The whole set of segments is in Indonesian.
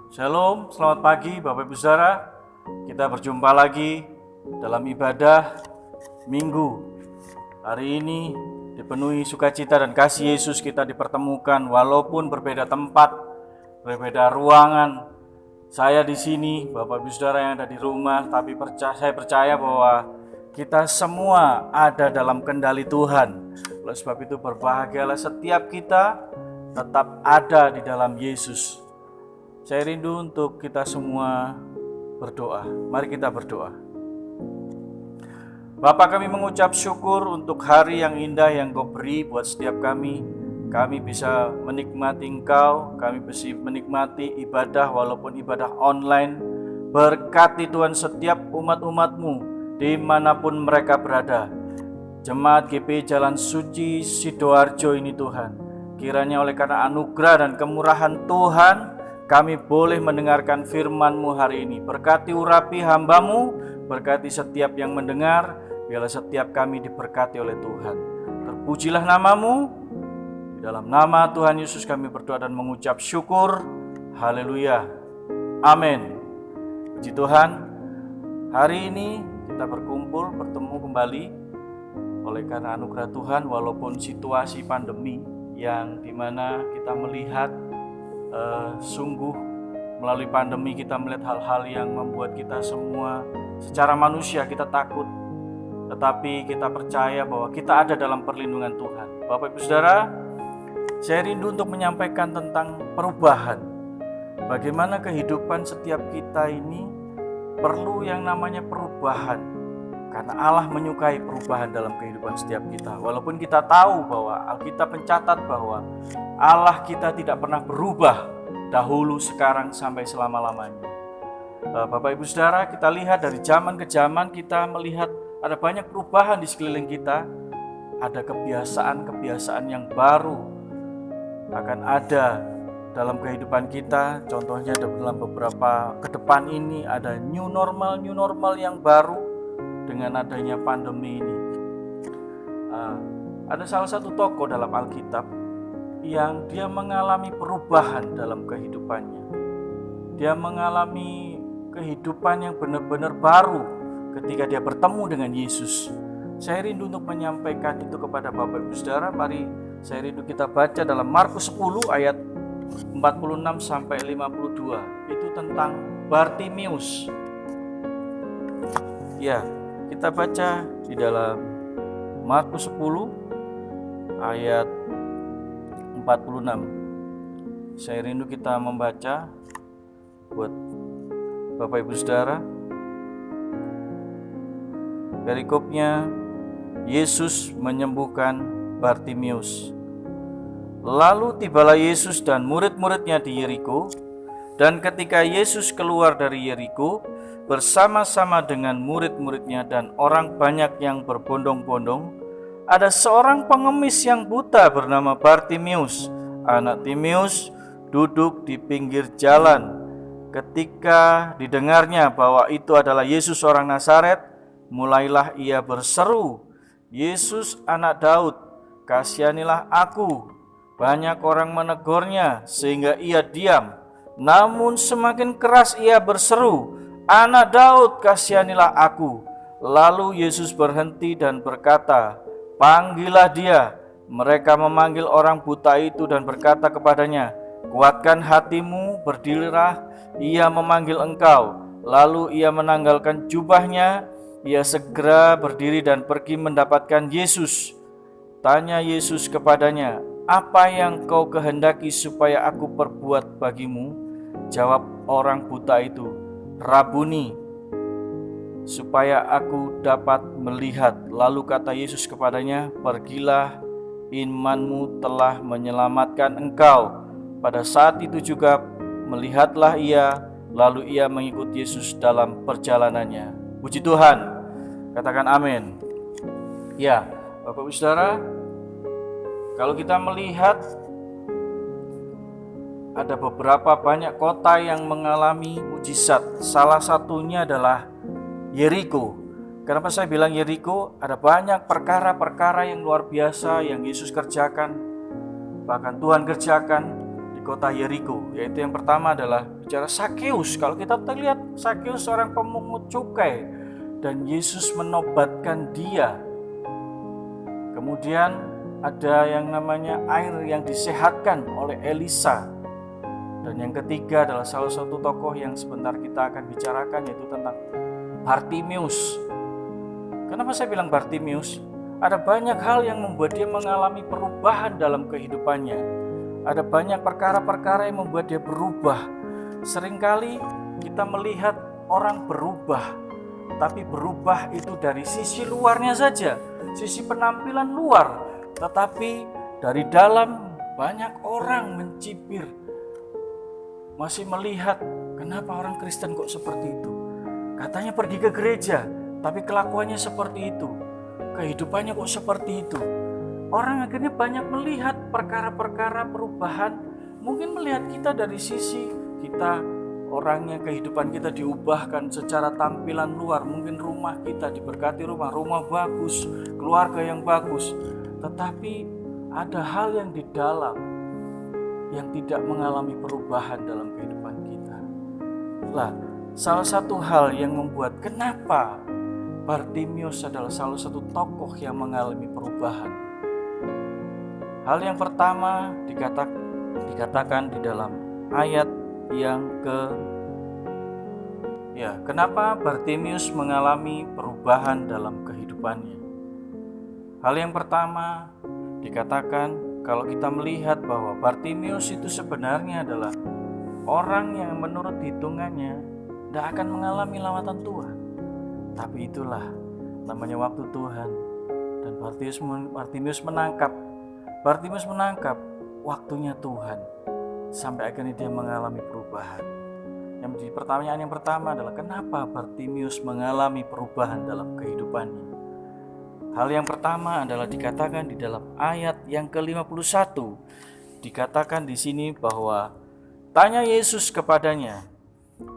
Shalom, selamat pagi Bapak Ibu Saudara. Kita berjumpa lagi dalam ibadah Minggu. Hari ini dipenuhi sukacita dan kasih Yesus, kita dipertemukan walaupun berbeda tempat, berbeda ruangan. Saya di sini, Bapak Ibu Saudara yang ada di rumah, tapi saya percaya bahwa kita semua ada dalam kendali Tuhan. Oleh sebab itu berbahagialah setiap kita tetap ada di dalam Yesus. Saya rindu untuk kita semua berdoa. Mari kita berdoa. Bapa, kami mengucap syukur untuk hari yang indah yang Kau beri buat setiap kami. Kami bisa menikmati Engkau, kami bisa menikmati ibadah walaupun ibadah online. Berkati Tuhan setiap umat-umat-Mu dimanapun mereka berada. Jemaat GP Jalan Suci Sidoarjo ini Tuhan, kiranya oleh karena anugerah dan kemurahan Tuhan, kami boleh mendengarkan firman-Mu hari ini. Berkati urapi hamba-Mu, berkati setiap yang mendengar, biarlah setiap kami diberkati oleh Tuhan. Terpujilah nama-Mu. Di dalam nama Tuhan Yesus kami berdoa dan mengucap syukur. Haleluya. Amin. Puji Tuhan, hari ini kita bertemu kembali oleh karena anugerah Tuhan, walaupun situasi pandemi yang dimana kita melihat sungguh melalui pandemi kita melihat hal-hal yang membuat kita semua secara manusia kita takut, tetapi kita percaya bahwa kita ada dalam perlindungan Tuhan. Bapak Ibu Saudara, saya rindu untuk menyampaikan tentang perubahan. Bagaimana kehidupan setiap kita ini perlu yang namanya perubahan, karena Allah menyukai perubahan dalam kehidupan setiap kita. Walaupun kita tahu bahwa Alkitab mencatat bahwa Allah kita tidak pernah berubah dahulu, sekarang, sampai selama-lamanya. Bapak Ibu Saudara, kita lihat dari zaman ke zaman kita melihat ada banyak perubahan di sekeliling kita. Ada kebiasaan-kebiasaan yang baru akan ada dalam kehidupan kita. Contohnya dalam beberapa ke depan ini ada new normal yang baru dengan adanya pandemi ini. Ada salah satu tokoh dalam Alkitab yang dia mengalami perubahan dalam kehidupannya. Dia mengalami kehidupan yang benar-benar baru ketika dia bertemu dengan Yesus. Saya rindu untuk menyampaikan itu kepada Bapak Ibu Saudara. Mari saya rindu kita baca dalam Markus 10 ayat 46 sampai 52. Itu tentang Bartimius. Ya, kita baca di dalam Markus 10 ayat 46. Saya rindu kita membaca buat Bapak Ibu Saudara. Perikopnya, Yesus menyembuhkan Bartimius. Lalu tibalah Yesus dan murid-muridnya di Yeriko, dan ketika Yesus keluar dari Yeriko bersama-sama dengan murid-muridnya dan orang banyak yang berbondong-bondong, ada seorang pengemis yang buta bernama Bartimius, anak Timeus, duduk di pinggir jalan. Ketika didengarnya bahwa itu adalah Yesus orang Nazaret, mulailah ia berseru, "Yesus anak Daud, kasihanilah aku." Banyak orang menegurnya sehingga ia diam. Namun semakin keras ia berseru, "Anak Daud, kasihanilah aku." Lalu Yesus berhenti dan berkata, "Panggillah dia." Mereka memanggil orang buta itu dan berkata kepadanya, "Kuatkan hatimu, berdirilah, ia memanggil engkau." Lalu ia menanggalkan jubahnya, ia segera berdiri dan pergi mendapatkan Yesus. Tanya Yesus kepadanya, "Apa yang kau kehendaki supaya aku perbuat bagimu?" Jawab orang buta itu, "Rabuni, supaya aku dapat melihat." Lalu kata Yesus kepadanya, "Pergilah, imanmu telah menyelamatkan engkau." Pada saat itu juga melihatlah ia, lalu ia mengikut Yesus dalam perjalanannya. Puji Tuhan, katakan amin. Ya, Bapak Ibu Saudara, kalau kita melihat ada beberapa banyak kota yang mengalami mujizat. Salah satunya adalah Yeriko. Kenapa saya bilang Yeriko? Ada banyak perkara-perkara yang luar biasa yang Yesus kerjakan, bahkan Tuhan kerjakan di kota Yeriko. Yaitu yang pertama adalah bicara Sakeus. Kalau kita lihat Sakeus seorang pemungut cukai dan Yesus menobatkan dia. Kemudian ada yang namanya air yang disehatkan oleh Elisa. Dan yang ketiga adalah salah satu tokoh yang sebentar kita akan bicarakan, yaitu tentang Bartimeus. Kenapa saya bilang Bartimeus? Ada banyak hal yang membuat dia mengalami perubahan dalam kehidupannya. Ada banyak perkara-perkara yang membuat dia berubah. Seringkali kita melihat orang berubah, tapi berubah itu dari sisi luarnya saja, sisi penampilan luar. Tetapi dari dalam banyak orang mencibir, masih melihat kenapa orang Kristen kok seperti itu. Katanya pergi ke gereja, tapi kelakuannya seperti itu. Kehidupannya kok seperti itu. Orang akhirnya banyak melihat perkara-perkara perubahan. Mungkin melihat kita dari sisi kita, orangnya, kehidupan kita diubahkan secara tampilan luar. Mungkin rumah kita diberkati, rumah bagus, keluarga yang bagus. Tetapi ada hal yang di dalam yang tidak mengalami perubahan dalam kehidupan kita. Lah, salah satu hal yang membuat kenapa Bartimeus adalah salah satu tokoh yang mengalami perubahan. Hal yang pertama dikatakan di dalam ayat yang kenapa Bartimeus mengalami perubahan dalam kehidupannya. Hal yang pertama dikatakan kalau kita melihat bahwa Bartimeus itu sebenarnya adalah orang yang menurut hitungannya tidak akan mengalami lawatan Tuhan. Tapi itulah namanya waktu Tuhan. Dan Bartimeus menangkap waktunya Tuhan. Sampai akhirnya dia mengalami perubahan. Yang menjadi pertanyaan yang pertama adalah kenapa Bartimeus mengalami perubahan dalam kehidupannya. Hal yang pertama adalah dikatakan di dalam ayat yang ke-51. Dikatakan di sini bahwa tanya Yesus kepadanya,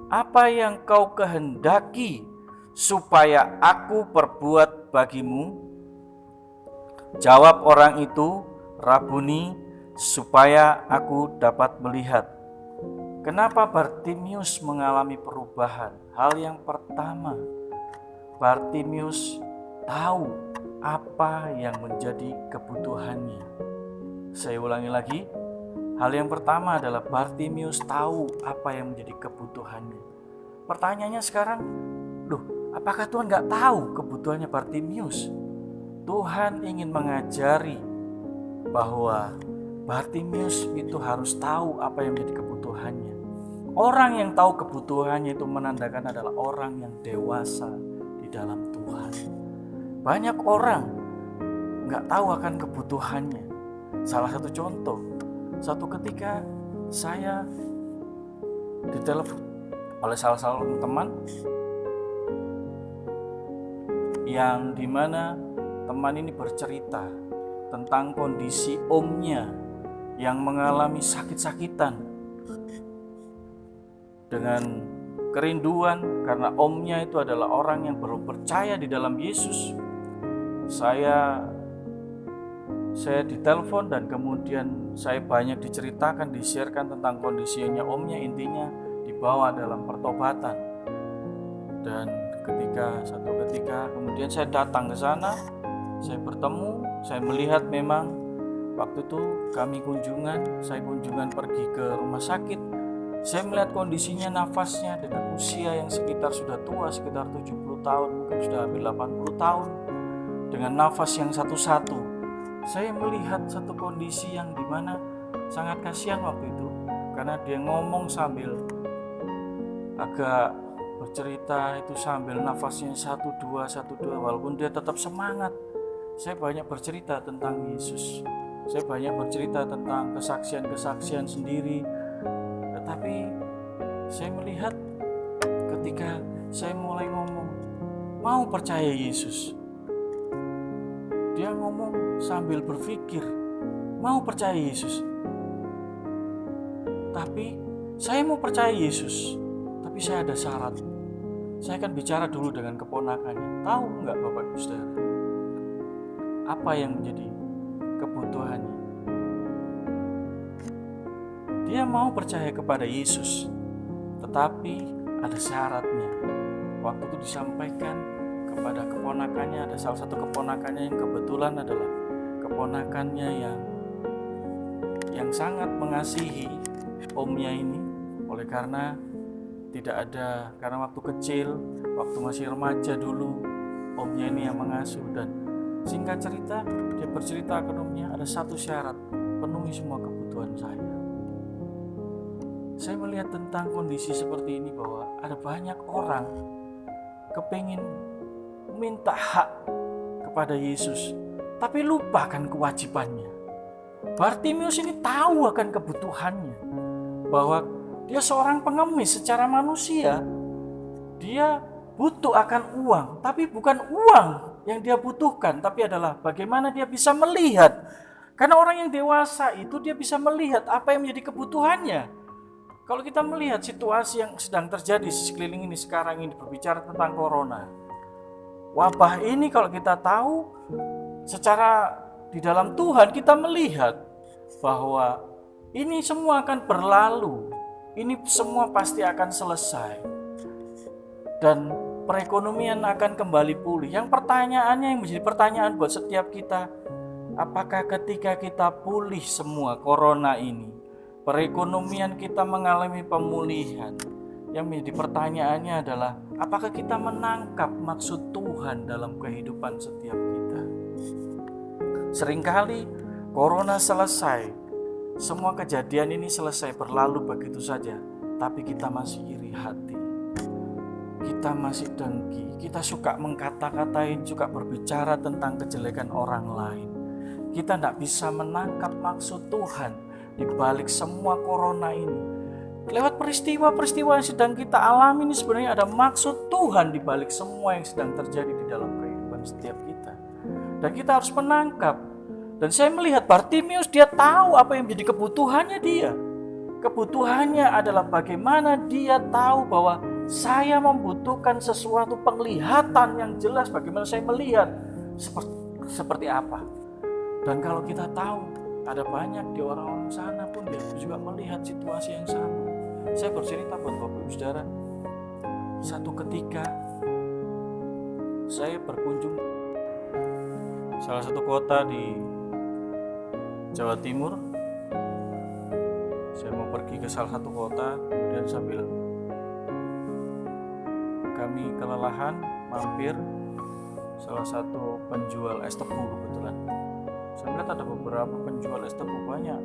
"Apa yang kau kehendaki supaya aku perbuat bagimu?" Jawab orang itu, "Rabuni, supaya aku dapat melihat." Kenapa Bartimeus mengalami perubahan? Hal yang pertama, Bartimeus tahu apa yang menjadi kebutuhannya. Saya ulangi lagi, hal yang pertama adalah Bartimeus tahu apa yang menjadi kebutuhannya. Pertanyaannya sekarang, apakah Tuhan gak tahu kebutuhannya Bartimeus? Tuhan ingin mengajari bahwa Bartimeus itu harus tahu apa yang menjadi kebutuhannya. Orang yang tahu kebutuhannya itu menandakan adalah orang yang dewasa di dalam Tuhan. Banyak orang gak tahu akan kebutuhannya. Salah satu contoh, satu ketika saya ditelepon oleh salah satu teman, yang dimana teman ini bercerita tentang kondisi omnya yang mengalami sakit-sakitan dengan kerinduan karena omnya itu adalah orang yang belum percaya di dalam Yesus. Saya ditelepon dan kemudian saya banyak diceritakan, di-sharekan tentang kondisinya omnya, intinya dibawa dalam pertobatan. Dan satu ketika kemudian saya datang ke sana, saya bertemu, saya melihat memang waktu itu saya kunjungan pergi ke rumah sakit. Saya melihat kondisinya, nafasnya dengan usia yang sudah tua, sekitar 70 tahun, mungkin sudah hampir 80 tahun, dengan nafas yang satu-satu. Saya melihat satu kondisi yang dimana sangat kasihan waktu itu, karena dia ngomong sambil agak bercerita itu sambil nafasnya satu dua, walaupun dia tetap semangat. Saya banyak bercerita tentang Yesus, saya banyak bercerita tentang kesaksian sendiri. Tetapi saya melihat ketika saya mulai ngomong mau percaya Yesus, dia ngomong sambil berpikir mau percaya Yesus. Tapi saya mau percaya Yesus, tapi saya ada syarat. Saya akan bicara dulu dengan keponakannya. Tahu enggak Bapak Ibu Saudara, apa yang menjadi kebutuhannya? Dia mau percaya kepada Yesus, tetapi ada syaratnya. Waktu itu disampaikan kepada keponakannya, ada salah satu keponakannya yang kebetulan adalah keponakannya yang sangat mengasihi omnya ini. Oleh karena karena waktu kecil, waktu masih remaja dulu, omnya ini yang mengasuh. Dan singkat cerita, dia bercerita ke omnya, ada satu syarat, penuhi semua kebutuhan saya. Saya melihat tentang kondisi seperti ini bahwa ada banyak orang kepingin minta hak kepada Yesus, tapi lupakan kewajibannya. Bartimius ini tahu akan kebutuhannya, bahwa dia seorang pengemis secara manusia. Dia butuh akan uang, tapi bukan uang yang dia butuhkan, tapi adalah bagaimana dia bisa melihat. Karena orang yang dewasa itu dia bisa melihat apa yang menjadi kebutuhannya. Kalau kita melihat situasi yang sedang terjadi di sekeliling ini sekarang ini, berbicara tentang corona, wabah ini, kalau kita tahu secara di dalam Tuhan, kita melihat bahwa ini semua akan berlalu, ini semua pasti akan selesai, dan perekonomian akan kembali pulih. Yang pertanyaannya, yang menjadi pertanyaan buat setiap kita, apakah ketika kita pulih semua corona ini, perekonomian kita mengalami pemulihan, yang menjadi pertanyaannya adalah apakah kita menangkap maksud Tuhan dalam kehidupan setiap kita? Seringkali corona selesai, semua kejadian ini selesai, berlalu begitu saja, tapi kita masih iri hati, kita masih dengki, kita suka mengkata-katain, suka berbicara tentang kejelekan orang lain. Kita tidak bisa menangkap maksud Tuhan di balik semua corona ini. Lewat peristiwa-peristiwa yang sedang kita alami ini, sebenarnya ada maksud Tuhan di balik semua yang sedang terjadi di dalam kehidupan setiap kita. Dan kita harus menangkap. Dan saya melihat Bartimius, dia tahu apa yang menjadi kebutuhannya dia. Kebutuhannya adalah bagaimana dia tahu bahwa saya membutuhkan sesuatu penglihatan yang jelas, bagaimana saya melihat seperti apa. Dan kalau kita tahu, ada banyak di orang-orang sana pun dia juga melihat situasi yang sama. Saya bercerita buat Bapak Ibu Saudara, satu ketika saya berkunjung salah satu kota di Jawa Timur. Saya mau pergi ke salah satu kota, kemudian sambil kami kelelahan mampir salah satu penjual es tebu kebetulan. Saya melihat ada beberapa penjual es tebu banyak,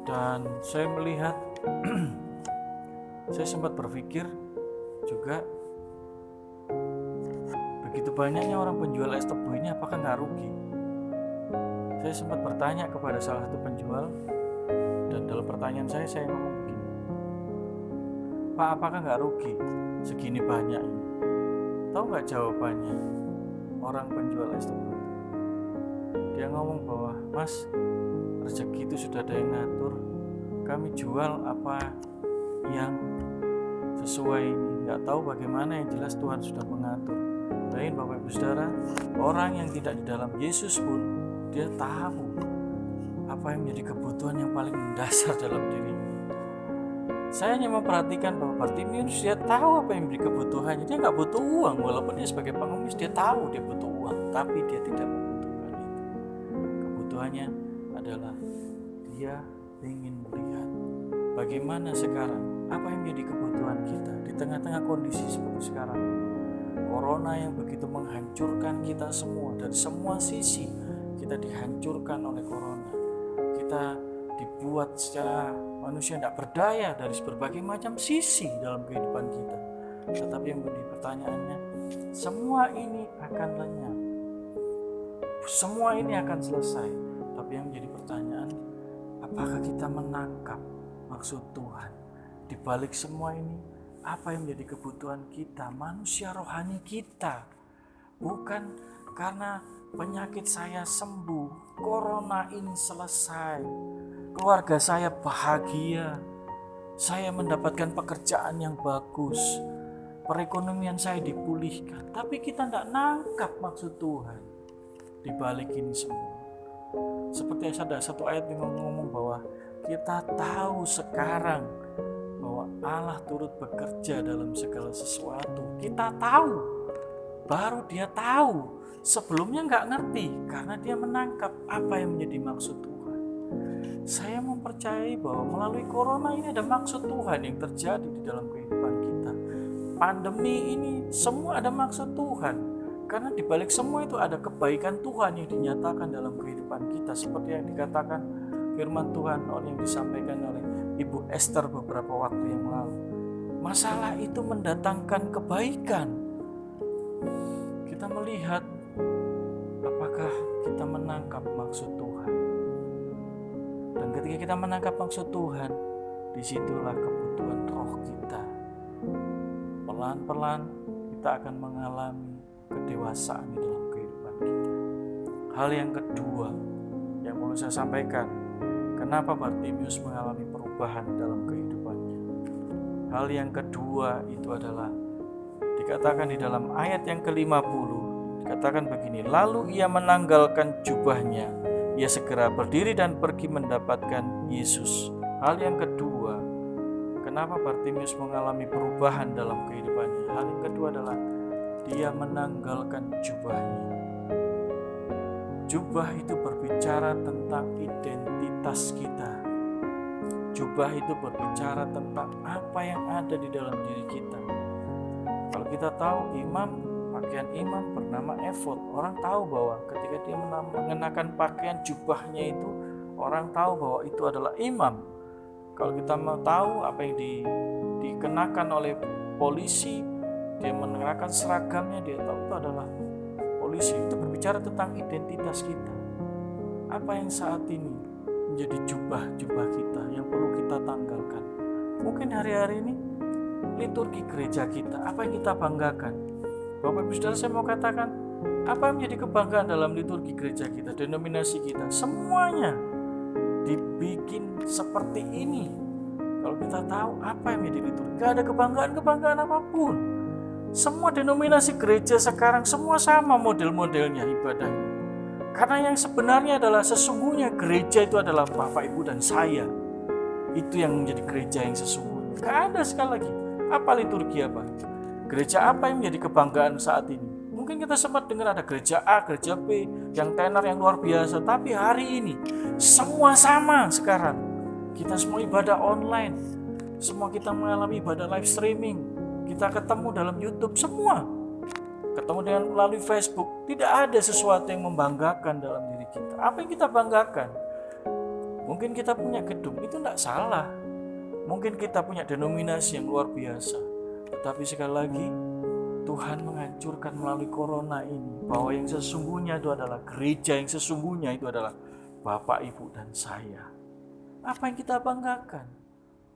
dan saya melihat saya sempat berpikir juga, begitu banyaknya orang penjual es tebu ini, apakah nggak rugi? Saya sempat bertanya kepada salah satu penjual, dan dalam pertanyaan saya ngomong begini, Pak, apakah nggak rugi segini banyak ini? Tahu nggak jawabannya orang penjual es tebu? Dia ngomong bahwa, Mas, rezeki itu sudah ada yang ngatur. Kami jual apa yang sesuai ini. Nggak tahu bagaimana, yang jelas Tuhan sudah mengatur. Lain Bapak Ibu Saudara, orang yang tidak di dalam Yesus pun, dia tahu apa yang menjadi kebutuhan yang paling mendasar dalam dirinya. Saya hanya memperhatikan bahwa Bartimius, dia tahu apa yang menjadi kebutuhannya. Dia nggak butuh uang, walaupun dia sebagai pengemis, dia tahu dia butuh uang, tapi dia tidak membutuhkan itu. Kebutuhannya adalah dia ingin melihat bagaimana sekarang, apa yang menjadi kebutuhan kita di tengah-tengah kondisi seperti sekarang. Corona yang begitu menghancurkan kita semua, dari semua sisi kita dihancurkan oleh corona. Kita dibuat secara manusia tidak berdaya dari berbagai macam sisi dalam kehidupan kita. Tetapi yang menjadi pertanyaannya, semua ini akan lenyap, semua ini akan selesai. Tapi yang menjadi pertanyaan, apakah kita menangkap maksud Tuhan di balik semua ini? Apa yang menjadi kebutuhan kita, manusia rohani kita? Bukan karena penyakit saya sembuh, corona ini selesai, keluarga saya bahagia, saya mendapatkan pekerjaan yang bagus, perekonomian saya dipulihkan. Tapi kita tidak nangkap maksud Tuhan di balik ini semua. Seperti ada satu ayat yang ngomong bahwa Kita tahu sekarang bahwa Allah turut bekerja dalam segala sesuatu. Kita tahu, baru dia tahu. Sebelumnya nggak ngerti karena dia menangkap apa yang menjadi maksud Tuhan. Saya mempercayai bahwa melalui corona ini ada maksud Tuhan yang terjadi di dalam kehidupan kita. Pandemi ini semua ada maksud Tuhan. Karena di balik semua itu ada kebaikan Tuhan yang dinyatakan dalam kehidupan kita. Seperti yang dikatakan firman Tuhan yang disampaikan oleh Ibu Esther beberapa waktu yang lalu. Masalah itu mendatangkan kebaikan. Kita melihat apakah kita menangkap maksud Tuhan. Dan ketika kita menangkap maksud Tuhan, disitulah kebutuhan roh kita. Pelan-pelan kita akan mengalami kedewasaan di dalam kehidupan kita. Hal yang kedua yang perlu saya sampaikan, kenapa Bartimius mengalami perubahan dalam kehidupannya. Hal yang kedua itu adalah dikatakan di dalam ayat yang ke-50, dikatakan begini, lalu ia menanggalkan jubahnya, ia segera berdiri dan pergi mendapatkan Yesus. Hal yang kedua, kenapa Bartimius mengalami perubahan dalam kehidupannya? Hal yang kedua adalah dia menanggalkan jubahnya. Jubah itu berbicara tentang identitas kita. Jubah itu berbicara tentang apa yang ada di dalam diri kita. Kalau kita tahu pakaian imam bernama efod, orang tahu bahwa ketika dia mengenakan pakaian jubahnya itu, orang tahu bahwa itu adalah imam. Kalau kita mau tahu apa yang dikenakan oleh polisi, dia mengenakan seragamnya, dia tahu itu adalah polisi. Itu berbicara tentang identitas kita. Apa yang saat ini menjadi jubah kita yang perlu kita tanggalkan? Mungkin hari-hari ini liturgi gereja kita, apa yang kita banggakan? Bapak Ibu Saudara, saya mau katakan, apa yang menjadi kebanggaan dalam liturgi gereja kita, denominasi kita? Semuanya dibikin seperti ini. Kalau kita tahu apa yang menjadi liturgi, gak ada kebanggaan apapun. Semua denominasi gereja sekarang semua sama model-modelnya ibadahnya. Karena yang sebenarnya adalah sesungguhnya gereja itu adalah Bapak Ibu dan saya. Itu yang menjadi gereja yang sesungguhnya. Gak ada sekali lagi. Apa liturgi apa? Gereja apa yang menjadi kebanggaan saat ini? Mungkin kita sempat dengar ada gereja A, gereja B, yang tenar, yang luar biasa. Tapi hari ini semua sama sekarang. Kita semua ibadah online. Semua kita mengalami ibadah live streaming. Kita ketemu dalam YouTube semua. Ketemu dengan melalui Facebook. Tidak ada sesuatu yang membanggakan dalam diri kita. Apa yang kita banggakan? Mungkin kita punya gedung, itu tidak salah. Mungkin kita punya denominasi yang luar biasa. Tetapi sekali lagi, Tuhan menghancurkan melalui corona ini bahwa yang sesungguhnya itu adalah gereja, yang sesungguhnya itu adalah Bapak, Ibu, dan saya. Apa yang kita banggakan?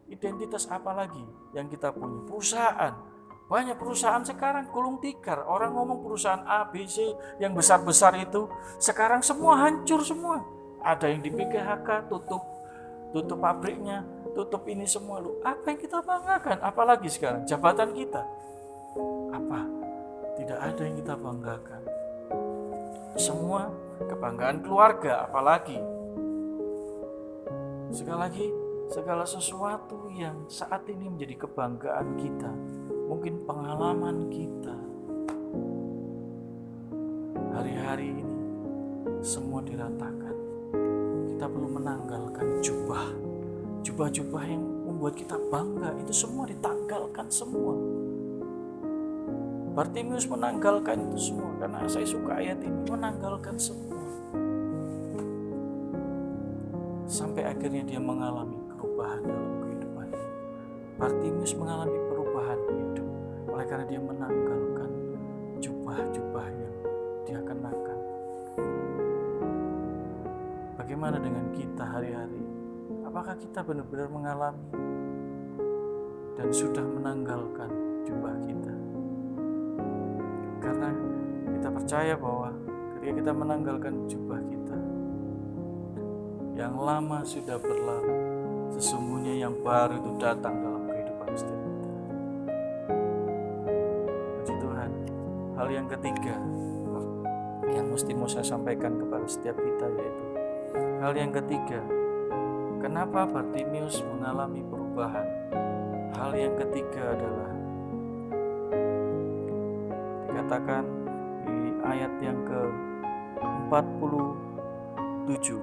Identitas apa lagi yang kita punya? Perusahaan. Banyak perusahaan sekarang gulung tikar. Orang ngomong perusahaan A, B, C yang besar-besar itu sekarang semua hancur semua. Ada yang di PHK, tutup pabriknya, tutup ini semua. Apa yang kita banggakan? Apalagi sekarang jabatan kita. Apa? Tidak ada yang kita banggakan. Semua kebanggaan keluarga, apalagi. Sekali lagi, segala sesuatu yang saat ini menjadi kebanggaan kita, mungkin pengalaman kita, hari-hari ini semua diratakan. Kita perlu menanggalkan jubah-jubah yang membuat kita bangga, itu semua ditanggalkan semua. Bartimius menanggalkan itu semua, karena saya suka ayat ini, menanggalkan semua. Sampai akhirnya dia mengalami perubahan dalam kehidupannya. Bartimius mengalami perubahan hidup oleh karena dia menanggalkan jubah-jubah yang dia kenakan. Bagaimana dengan kita hari-hari? Apakah kita benar-benar mengalami dan sudah menanggalkan jubah kita? Karena kita percaya bahwa ketika kita menanggalkan jubah kita, yang lama sudah berlalu, sesungguhnya yang baru itu datang dalam kehidupan setiap kita. Puji Tuhan. Hal yang ketiga yang mesti mau saya sampaikan kepada setiap kita, yaitu hal yang ketiga, Kenapa Bartimius mengalami perubahan? Hal yang ketiga adalah dikatakan di ayat yang ke-47,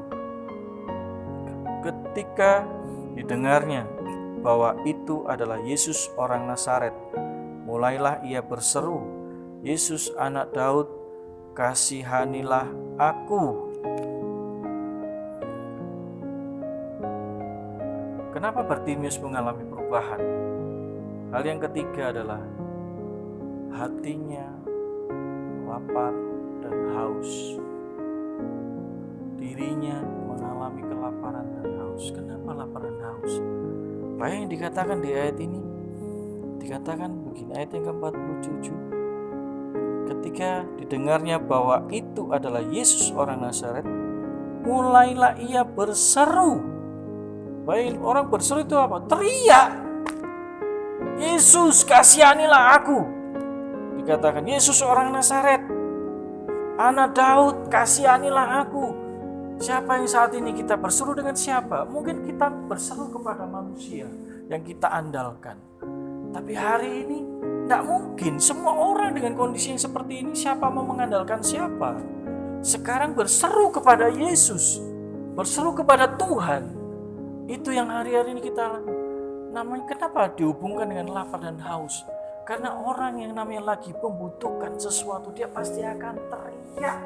ketika didengarnya bahwa itu adalah Yesus orang Nazaret, mulailah ia berseru, Yesus anak Daud, kasihanilah aku. Kenapa Bartimius mengalami perubahan? Hal yang ketiga adalah hatinya lapar dan haus. Dirinya mengalami kelaparan dan haus. Kenapa lapar dan haus? Apa yang dikatakan di ayat ini? Dikatakan begini, ayat yang ke-47. Ketika didengarnya bahwa itu adalah Yesus orang Nazaret, mulailah ia berseru. Baik, orang berseru itu apa? Teriak. Yesus, kasihanilah aku. Dikatakan Yesus orang Nazaret, anak Daud, kasihanilah aku. Siapa yang saat ini kita berseru dengan siapa? Mungkin kita berseru kepada manusia yang kita andalkan. Tapi hari ini tidak mungkin. Semua orang dengan kondisi yang seperti ini, siapa mau mengandalkan siapa? Sekarang berseru kepada Yesus, berseru kepada Tuhan. Itu yang hari-hari ini kita namanya, kenapa dihubungkan dengan lapar dan haus? Karena orang yang namanya lagi membutuhkan sesuatu, dia pasti akan teriak.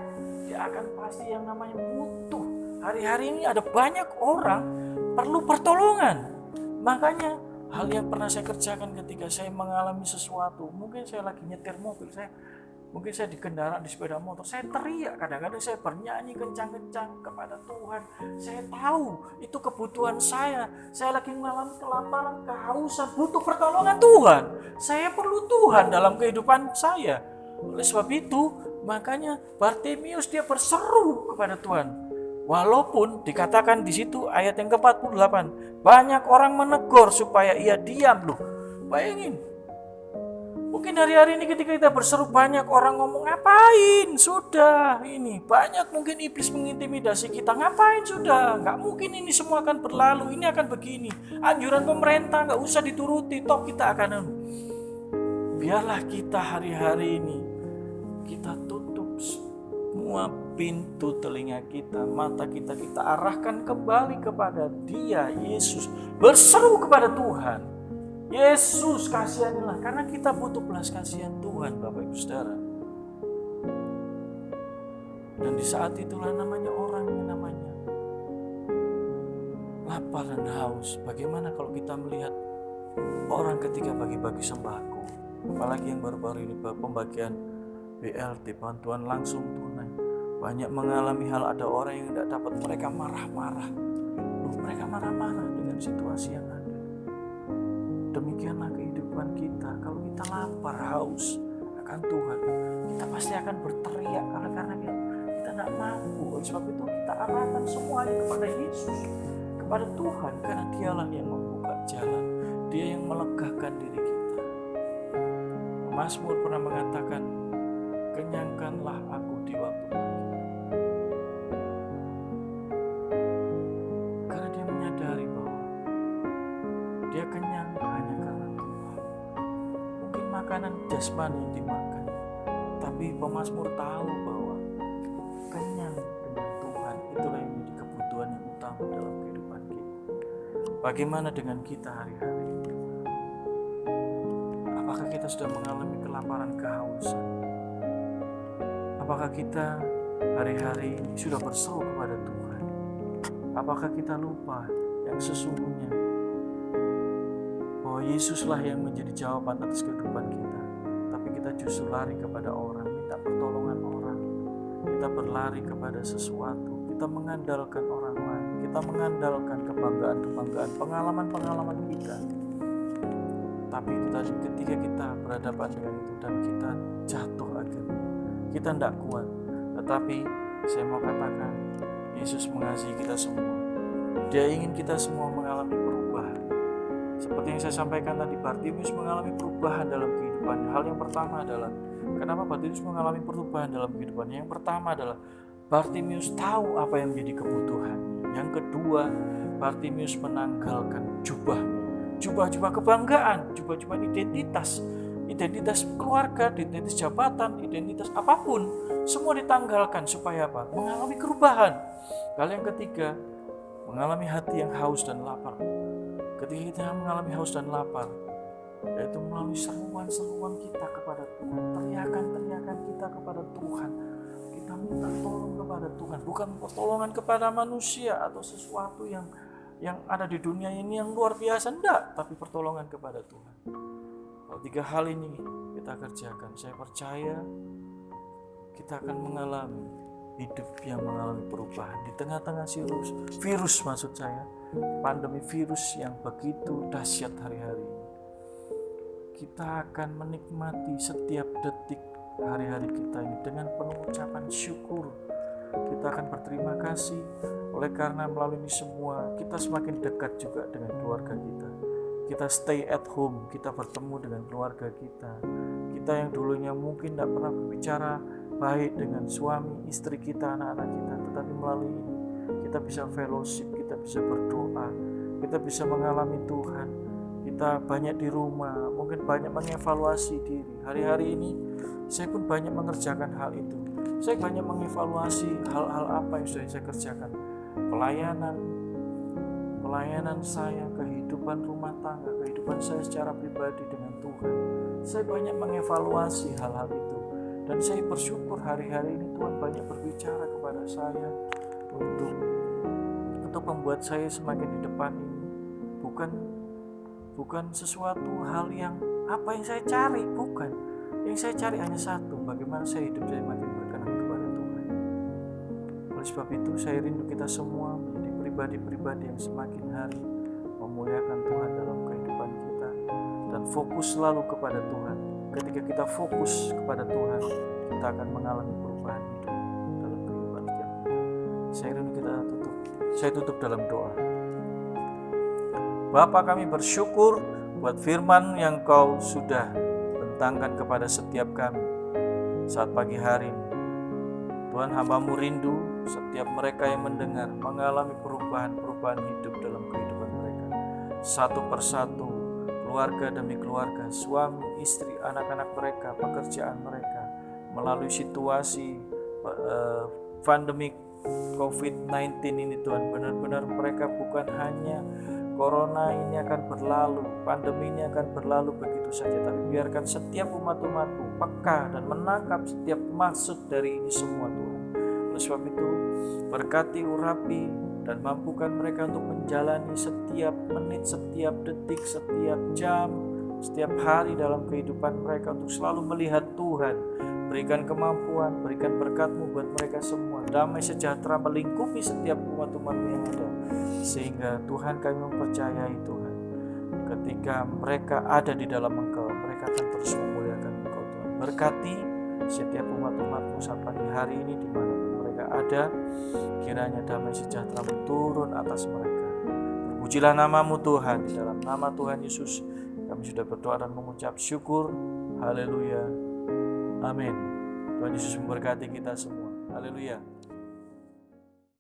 Dia akan pasti yang namanya butuh. Hari-hari ini ada banyak orang perlu pertolongan. Makanya hal yang pernah saya kerjakan ketika saya mengalami sesuatu, mungkin saya lagi nyetir mobil, mungkin saya di kendaraan di sepeda motor, saya teriak, kadang-kadang saya bernyanyi kencang-kencang kepada Tuhan. Saya tahu itu kebutuhan saya lagi mengalami kelaparan, kehausan, butuh pertolongan Tuhan. Saya perlu Tuhan dalam kehidupan saya. Oleh sebab itu, makanya Bartimius dia berseru kepada Tuhan. Walaupun dikatakan di situ ayat yang ke-48, banyak orang menegur supaya ia diam. Loh, bayangin. Mungkin hari-hari ini ketika kita berseru, banyak orang ngomong, ngapain sudah ini. Banyak mungkin iblis mengintimidasi kita, ngapain sudah. Gak mungkin ini semua akan berlalu, ini akan begini. Anjuran pemerintah gak usah dituruti, toh kita akan. Biarlah kita hari-hari ini, kita tutup semua pintu telinga kita, mata kita arahkan kembali kepada Dia, Yesus. Berseru kepada Tuhan, Yesus kasihanilah, karena kita butuh belas kasihan Tuhan, Bapak Ibu Saudara. Dan di saat itulah namanya orang yang namanya lapar dan haus. Bagaimana kalau kita melihat orang ketika bagi-bagi sembako, apalagi yang baru-baru ini pembagian BLT, bantuan langsung tunai, banyak mengalami hal, ada orang yang tidak dapat, mereka marah-marah. Mereka marah-marah dengan situasi yang ada. Demikianlah kehidupan kita. Kalau kita lapar, haus akan Tuhan, kita pasti akan berteriak karena kita tidak mampu. Oleh sebab itu kita arahkan semuanya kepada Yesus, kepada Tuhan, karena Dialah yang membuka jalan, Dia yang melegakan diri kita. Mazmur pernah mengatakan, kenyangkanlah aku di waktu pagi. Karena dia menyadari bahwa dia kenyang hanya karena Tuhan. Mungkin makanan jasmani yang dimakan, tapi pemazmur tahu bahwa kenyang dengan Tuhan itulah yang menjadi kebutuhan yang utama dalam kehidupan kita. Bagaimana dengan kita hari-hari ini? Apakah kita sudah mengalami kelaparan, kehausan? Apakah kita hari-hari ini sudah berseru kepada Tuhan? Apakah kita lupa yang sesungguhnya bahwa Yesuslah yang menjadi jawaban atas kehidupan kita, tapi kita justru lari kepada orang, minta pertolongan orang, kita berlari kepada sesuatu, kita mengandalkan orang lain, kita mengandalkan kebanggaan-kebanggaan, pengalaman-pengalaman kita. Tapi ketika kita berhadapan dengan itu dan kita jatuh akhirnya, kita tidak kuat. Tetapi saya mau katakan, Yesus mengasihi kita semua. Dia ingin kita semua mengalami perubahan. Seperti yang saya sampaikan tadi, Bartimius mengalami perubahan dalam kehidupannya. Hal yang pertama adalah, kenapa Bartimius mengalami perubahan dalam kehidupannya? Yang pertama adalah Bartimius tahu apa yang menjadi kebutuhan. Yang kedua, Bartimius menanggalkan jubah-jubah kebanggaan, jubah-jubah identitas keluarga, identitas jabatan, identitas apapun, semua ditanggalkan supaya apa? Mengalami perubahan. Hal yang ketiga, mengalami hati yang haus dan lapar. Ketika kita mengalami haus dan lapar, yaitu melalui seruan-seruan kita kepada Tuhan, teriakan-teriakan kita kepada Tuhan, kita minta tolong kepada Tuhan, bukan pertolongan kepada manusia atau sesuatu yang ada di dunia ini yang luar biasa, enggak, tapi pertolongan kepada Tuhan. Kalau 3 hal ini kita kerjakan, saya percaya kita akan mengalami hidup yang mengalami perubahan di tengah-tengah virus maksud saya, pandemi virus yang begitu dahsyat hari-hari ini. Kita akan menikmati setiap detik hari-hari kita ini dengan penuh ucapan syukur. Kita akan berterima kasih oleh karena melalui ini semua kita semakin dekat juga dengan keluarga kita. Kita stay at home, kita bertemu dengan keluarga kita. Kita yang dulunya mungkin tidak pernah berbicara baik dengan suami, istri kita, anak-anak kita, tetapi melalui ini kita bisa fellowship, kita bisa berdoa, kita bisa mengalami Tuhan. Kita banyak di rumah, mungkin banyak mengevaluasi diri. Hari-hari ini saya pun banyak mengerjakan hal itu. Saya banyak mengevaluasi hal-hal apa yang sudah saya kerjakan. Pelayanan saya, kehidupan rumah tangga, kehidupan saya secara pribadi dengan Tuhan. Saya banyak mengevaluasi hal-hal itu. Dan saya bersyukur hari-hari ini Tuhan banyak berbicara kepada saya untuk membuat saya semakin di depan ini. Bukan sesuatu hal yang apa yang saya cari, bukan. Yang saya cari hanya satu, bagaimana hidup saya makin berkenan kepada Tuhan. Oleh sebab itu saya rindu kita semua menjadi pribadi-pribadi yang semakin hari memuliakan Tuhan dalam kehidupan kita dan fokus selalu kepada Tuhan. Ketika kita fokus kepada Tuhan, kita akan mengalami perubahan hidup dalam kehidupan kita. Saya tutup dalam doa. Bapa, kami bersyukur buat firman yang Kau sudah bentangkan kepada setiap kami saat pagi hari ini. Tuhan, hamba-Mu rindu setiap mereka yang mendengar mengalami perubahan hidup dalam kehidupan mereka. Satu persatu, keluarga demi keluarga, suami, istri, anak-anak mereka, pekerjaan mereka, melalui situasi pandemik COVID-19 ini Tuhan, benar-benar mereka bukan hanya Corona ini akan berlalu, pandemi ini akan berlalu begitu saja, tapi biarkan setiap umat-umat-Mu peka dan menangkap setiap maksud dari ini semua Tuhan. Oleh sebab itu, berkati, urapi, dan mampukan mereka untuk menjalani setiap menit, setiap detik, setiap jam, setiap hari dalam kehidupan mereka untuk selalu melihat Tuhan. Berikan kemampuan, berikan berkat-Mu buat mereka semua. Damai sejahtera melingkupi setiap umat-umat-Mu yang ada. Sehingga Tuhan, kami mempercayai Tuhan, ketika mereka ada di dalam Engkau, mereka akan terus memuliakan Engkau Tuhan. Berkati setiap umat-umat-Mu saat pagi hari ini di mana mereka ada, kiranya damai sejahtera turun atas mereka. Terpujilah nama-Mu Tuhan, di dalam nama Tuhan Yesus kami sudah berdoa dan mengucap syukur. Haleluya. Amin. Tuhan Yesus memberkati kita semua. Haleluya.